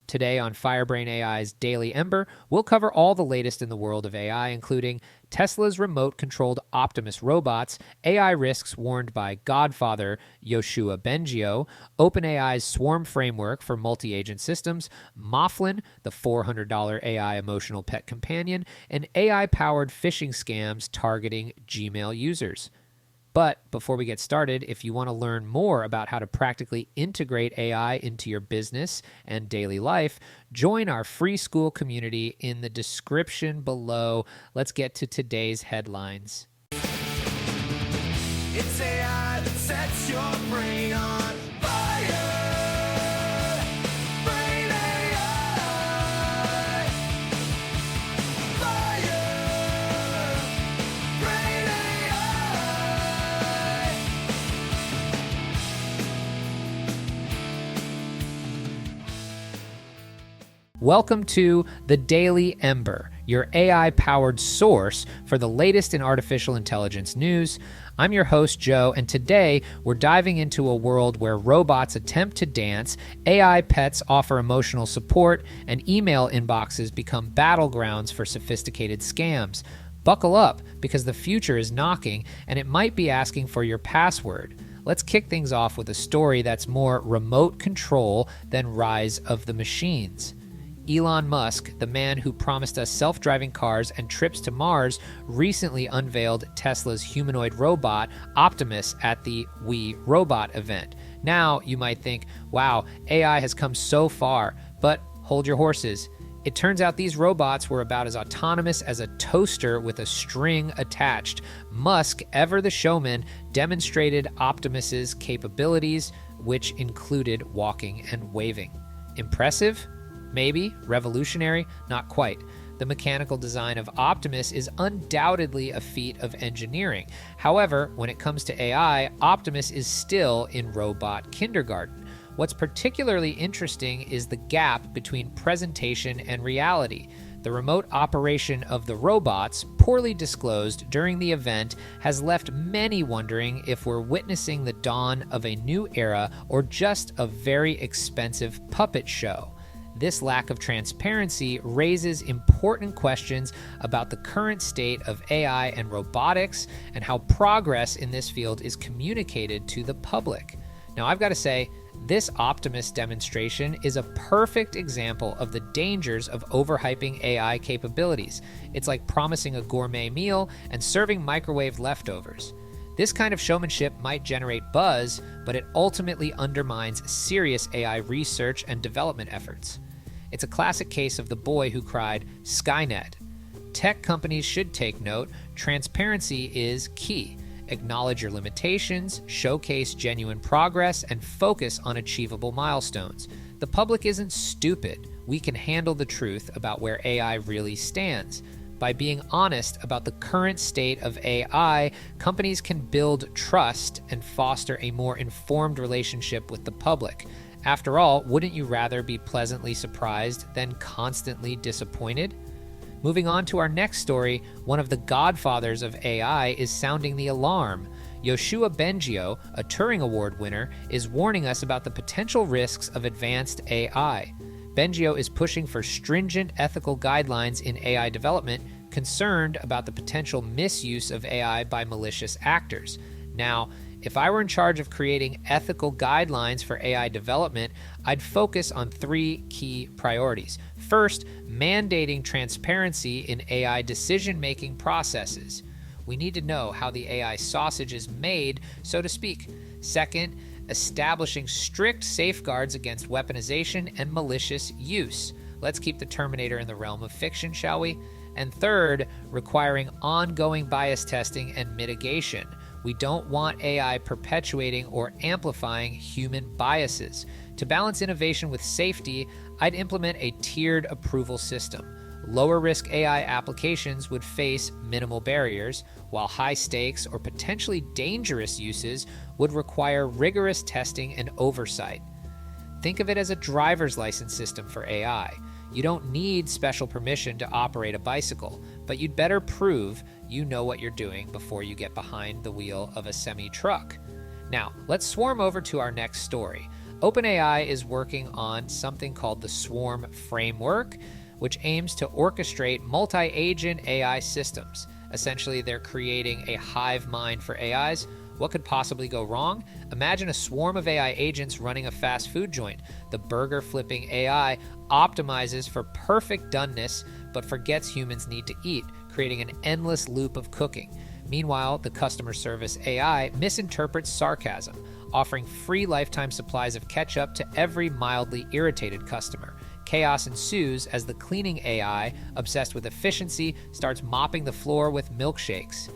Today on Firebrain AI's Daily Ember, we'll cover all the latest in the world of AI, including Tesla's remote-controlled Optimus robots, AI risks warned by Godfather Yoshua Bengio, OpenAI's swarm framework for multi-agent systems, Mouflin, the $400 AI emotional pet companion, and AI-powered phishing scams targeting Gmail users. But before we get started, if you want to learn more about how to practically integrate AI into your business and daily life, join our free school community in the description below. Let's get to today's headlines. It's AI that sets your brain on fire. Brain AI. Fire. Brain AI. Welcome to the Daily Ember, your AI-powered source for the latest in artificial intelligence news. I'm your host, Joe, and today we're diving into a world where robots attempt to dance, AI pets offer emotional support, and email inboxes become battlegrounds for sophisticated scams. Buckle up, because the future is knocking, and it might be asking for your password. Let's kick things off with a story that's more remote control than rise of the machines. Elon Musk, the man who promised us self-driving cars and trips to Mars, recently unveiled Tesla's humanoid robot, Optimus, at the We Robot event. Now, you might think, wow, AI has come so far, but hold your horses. It turns out these robots were about as autonomous as a toaster with a string attached. Musk, ever the showman, demonstrated Optimus's capabilities, which included walking and waving. Impressive? Maybe. Revolutionary? Not quite. The mechanical design of Optimus is undoubtedly a feat of engineering. However, when it comes to AI, Optimus is still in robot kindergarten. What's particularly interesting is the gap between presentation and reality. The remote operation of the robots, poorly disclosed during the event, has left many wondering if we're witnessing the dawn of a new era or just a very expensive puppet show. This lack of transparency raises important questions about the current state of AI and robotics and how progress in this field is communicated to the public. Now, I've got to say, this Optimus demonstration is a perfect example of the dangers of overhyping AI capabilities. It's like promising a gourmet meal and serving microwave leftovers. This kind of showmanship might generate buzz, but it ultimately undermines serious AI research and development efforts. It's a classic case of the boy who cried, Skynet. Tech companies should take note. Transparency is key. Acknowledge your limitations, showcase genuine progress, and focus on achievable milestones. The public isn't stupid. We can handle the truth about where AI really stands. By being honest about the current state of AI, companies can build trust and foster a more informed relationship with the public. After all, wouldn't you rather be pleasantly surprised than constantly disappointed? Moving on to our next story, one of the godfathers of AI is sounding the alarm. Yoshua Bengio, a Turing Award winner, is warning us about the potential risks of advanced AI. Bengio is pushing for stringent ethical guidelines in AI development, concerned about the potential misuse of AI by malicious actors. Now, if I were in charge of creating ethical guidelines for AI development, I'd focus on three key priorities. First, mandating transparency in AI decision-making processes. We need to know how the AI sausage is made, so to speak. Second, establishing strict safeguards against weaponization and malicious use. Let's keep the Terminator in the realm of fiction, shall we? And third, requiring ongoing bias testing and mitigation. We don't want AI perpetuating or amplifying human biases. To balance innovation with safety, I'd implement a tiered approval system. Lower-risk AI applications would face minimal barriers, while high-stakes or potentially dangerous uses would require rigorous testing and oversight. Think of it as a driver's license system for AI. You don't need special permission to operate a bicycle, but you'd better prove you know what you're doing before you get behind the wheel of a semi-truck. Now, let's swarm over to our next story. OpenAI is working on something called the Swarm Framework, which aims to orchestrate multi-agent AI systems. Essentially, they're creating a hive mind for AIs. What could possibly go wrong? Imagine a swarm of AI agents running a fast food joint. The burger flipping AI optimizes for perfect doneness, but forgets humans need to eat, creating an endless loop of cooking. Meanwhile, the customer service AI misinterprets sarcasm, offering free lifetime supplies of ketchup to every mildly irritated customer. Chaos ensues as the cleaning AI, obsessed with efficiency, starts mopping the floor with milkshakes.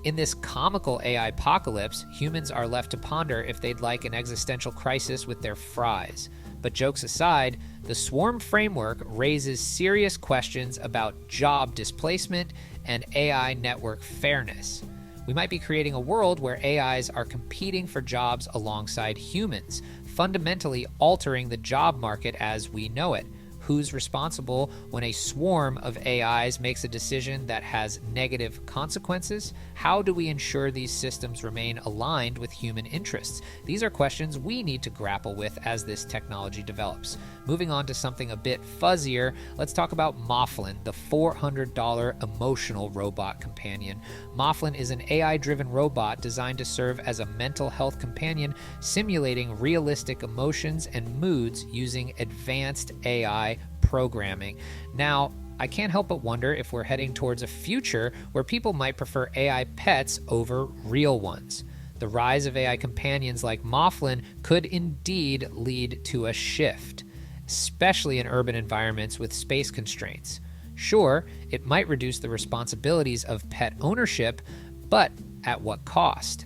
In this comical AI apocalypse, humans are left to ponder if they'd like an existential crisis with their fries. But jokes aside, the Swarm Framework raises serious questions about job displacement and AI network fairness. We might be creating a world where AIs are competing for jobs alongside humans, fundamentally altering the job market as we know it. Who's responsible when a swarm of AIs makes a decision that has negative consequences? How do we ensure these systems remain aligned with human interests? These are questions we need to grapple with as this technology develops. Moving on to something a bit fuzzier, let's talk about Mouflin, the $400 emotional robot companion. Mouflin is an AI-driven robot designed to serve as a mental health companion, simulating realistic emotions and moods using advanced AI programming. Now, I can't help but wonder if we're heading towards a future where people might prefer AI pets over real ones. The rise of AI companions like Mouflin could indeed lead to a shift, especially in urban environments with space constraints. Sure, it might reduce the responsibilities of pet ownership, but at what cost?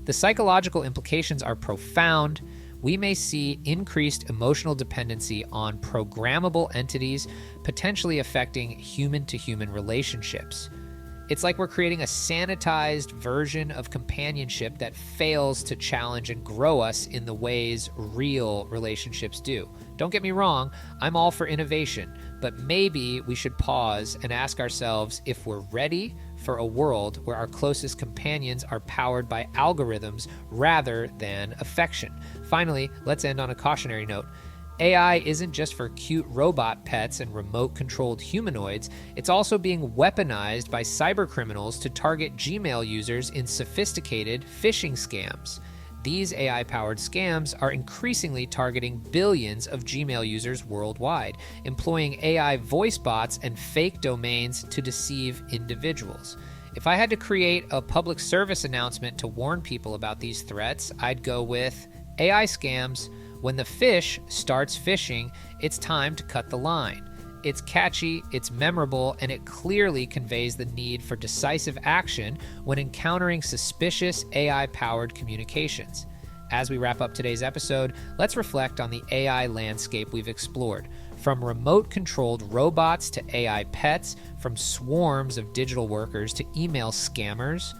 The psychological implications are profound. We may see increased emotional dependency on programmable entities, potentially affecting human-to-human relationships. It's like we're creating a sanitized version of companionship that fails to challenge and grow us in the ways real relationships do. Don't get me wrong, I'm all for innovation, but maybe we should pause and ask ourselves if we're ready for a world where our closest companions are powered by algorithms rather than affection. Finally, let's end on a cautionary note. AI isn't just for cute robot pets and remote-controlled humanoids, it's also being weaponized by cybercriminals to target Gmail users in sophisticated phishing scams. These AI-powered scams are increasingly targeting billions of Gmail users worldwide, employing AI voice bots and fake domains to deceive individuals. If I had to create a public service announcement to warn people about these threats, I'd go with AI scams. When the fish starts fishing, it's time to cut the line. It's catchy, it's memorable, and it clearly conveys the need for decisive action when encountering suspicious AI-powered communications. As we wrap up today's episode, let's reflect on the AI landscape we've explored. From remote-controlled robots to AI pets, from swarms of digital workers to email scammers,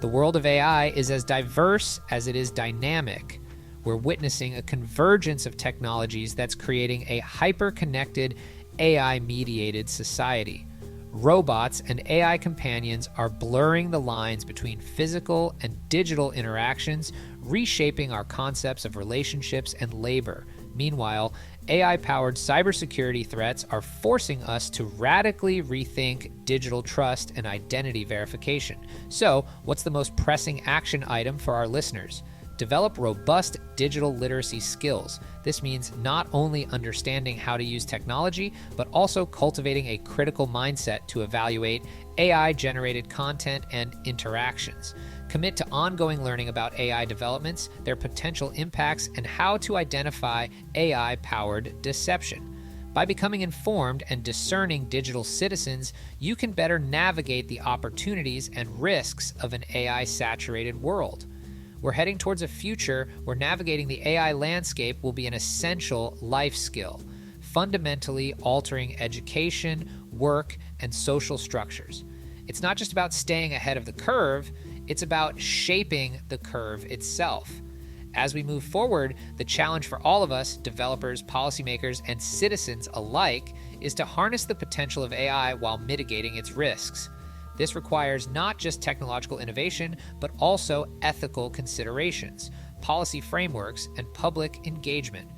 the world of AI is as diverse as it is dynamic. We're witnessing a convergence of technologies that's creating a hyper-connected, AI-mediated society. Robots and AI companions are blurring the lines between physical and digital interactions, reshaping our concepts of relationships and labor. Meanwhile, AI-powered cybersecurity threats are forcing us to radically rethink digital trust and identity verification. So, what's the most pressing action item for our listeners? Develop robust digital literacy skills. This means not only understanding how to use technology, but also cultivating a critical mindset to evaluate AI-generated content and interactions. Commit to ongoing learning about AI developments, their potential impacts, and how to identify AI-powered deception. By becoming informed and discerning digital citizens, you can better navigate the opportunities and risks of an AI-saturated world. We're heading towards a future where navigating the AI landscape will be an essential life skill, fundamentally altering education, work, and social structures. It's not just about staying ahead of the curve, it's about shaping the curve itself. As we move forward, the challenge for all of us, developers, policymakers, and citizens alike, is to harness the potential of AI while mitigating its risks. This requires not just technological innovation, but also ethical considerations. policy frameworks, and public engagement.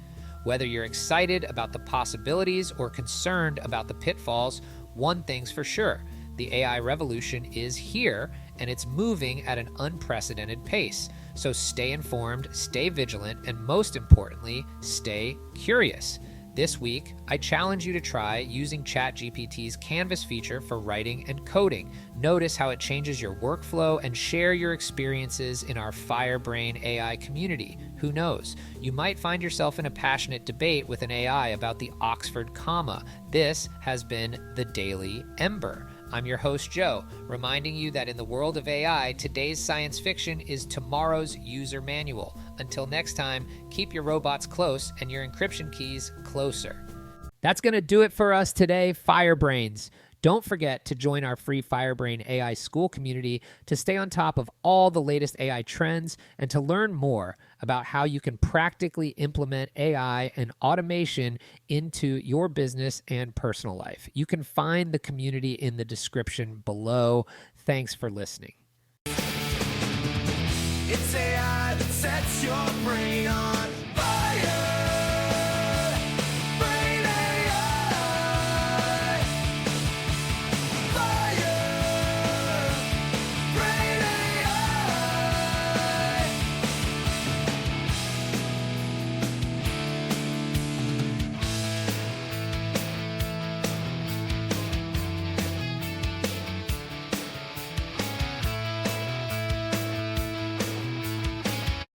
Whether you're excited about the possibilities or concerned about the pitfalls, one thing's for sure: the AI revolution is here, and it's moving at an unprecedented pace. So stay informed, stay vigilant, and most importantly, stay curious. This week, I challenge you to try using ChatGPT's Canvas feature for writing and coding. Notice how it changes your workflow and share your experiences in our Firebrain AI community. Who knows? You might find yourself in a passionate debate with an AI about the Oxford comma. This has been the Daily Ember. I'm your host, Joe, reminding you that in the world of AI, today's science fiction is tomorrow's user manual. Until next time, keep your robots close and your encryption keys closer. That's going to do it for us today, Firebrains. Don't forget to join our free Firebrain AI school community to stay on top of all the latest AI trends and to learn more about how you can practically implement AI and automation into your business and personal life. You can find the community in the description below. Thanks for listening. It's AI that sets your brain on